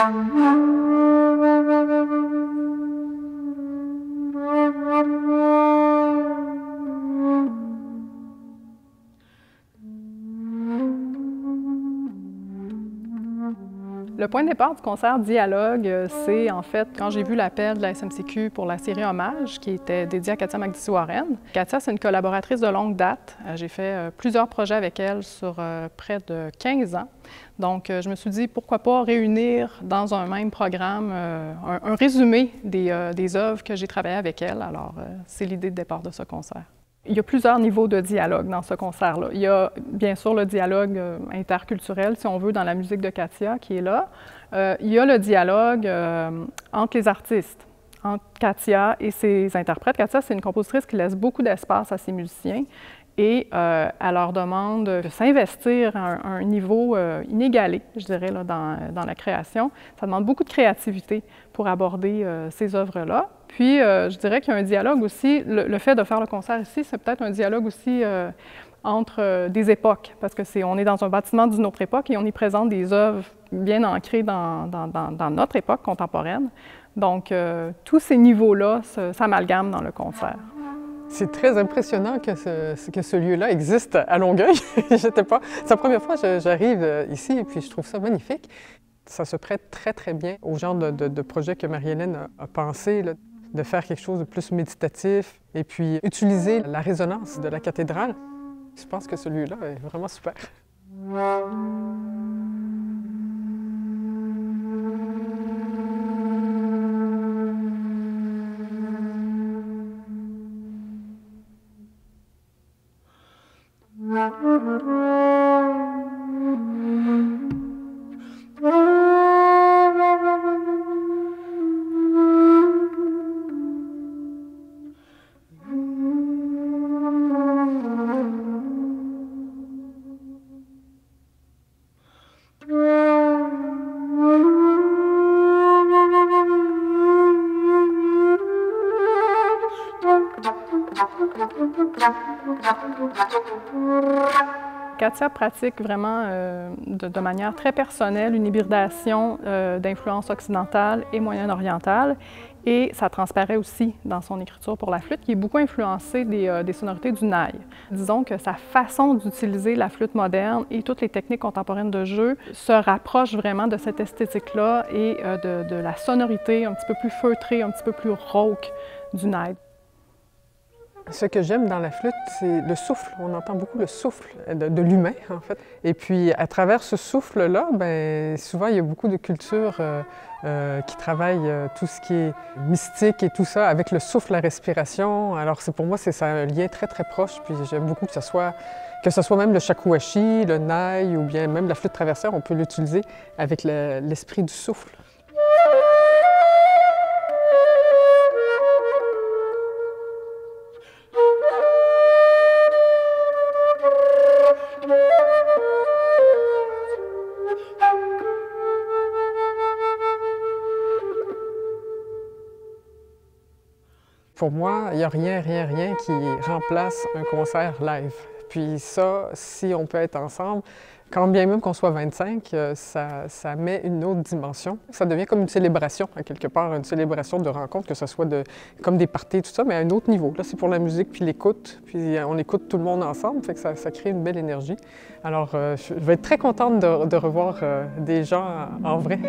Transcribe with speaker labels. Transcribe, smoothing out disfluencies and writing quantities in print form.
Speaker 1: Le point de départ du concert Dialogue, c'est en fait quand j'ai vu l'appel de la SMCQ pour la série Hommage qui était dédiée à Katia Magdissi-Warren. Katia, c'est une collaboratrice de longue date. J'ai fait plusieurs projets avec elle sur près de 15 ans. Donc, je me suis dit, pourquoi pas réunir dans un même programme un résumé des œuvres que j'ai travaillées avec elle. Alors, c'est l'idée de départ de ce concert. Il y a plusieurs niveaux de dialogue dans ce concert-là. Il y a bien sûr le dialogue interculturel, si on veut, dans la musique de Katia, qui est là. Il y a le dialogue entre les artistes, entre Katia et ses interprètes. Katia, c'est une compositrice qui laisse beaucoup d'espace à ses musiciens et elle leur demande de s'investir à un niveau inégalé, je dirais, là, dans la création. Ça demande beaucoup de créativité pour aborder ces œuvres-là. Puis, je dirais qu'il y a un dialogue aussi, le fait de faire le concert ici, c'est peut-être un dialogue aussi entre des époques, parce on est dans un bâtiment d'une autre époque et on y présente des œuvres bien ancrées dans notre époque contemporaine. Donc, tous ces niveaux-là s'amalgament dans le concert.
Speaker 2: C'est très impressionnant que ce lieu-là existe à Longueuil. C'est la première fois que j'arrive ici et puis je trouve ça magnifique. Ça se prête très, très bien au genre de projet que Marie-Hélène a pensé, là, de faire quelque chose de plus méditatif et puis utiliser la résonance de la cathédrale. Je pense que ce lieu-là est vraiment super.
Speaker 1: Katia pratique vraiment de manière très personnelle une hybridation d'influences occidentales et moyen-orientales et ça transparaît aussi dans son écriture pour la flûte qui est beaucoup influencée des sonorités du naï. Disons que sa façon d'utiliser la flûte moderne et toutes les techniques contemporaines de jeu se rapprochent vraiment de cette esthétique-là et de la sonorité un petit peu plus feutrée, un petit peu plus rauque du naï.
Speaker 2: Ce que j'aime dans la flûte, c'est le souffle. On entend beaucoup le souffle de l'humain, en fait. Et puis, à travers ce souffle-là, bien, souvent, il y a beaucoup de cultures qui travaillent tout ce qui est mystique et tout ça avec le souffle, la respiration. Alors, pour moi, c'est un lien très, très proche. Puis, j'aime beaucoup que ce soit même le shakuhachi, le nai ou bien même la flûte traversière, on peut l'utiliser avec l'esprit du souffle. Pour moi, il n'y a rien qui remplace un concert live. Puis ça, si on peut être ensemble, quand bien même qu'on soit 25, ça met une autre dimension. Ça devient comme une célébration, à quelque part, une célébration de rencontre, que ce soit comme des parties, tout ça, mais à un autre niveau. Là, c'est pour la musique, puis l'écoute, puis on écoute tout le monde ensemble, fait que ça crée une belle énergie. Alors, je vais être très contente de revoir des gens en vrai.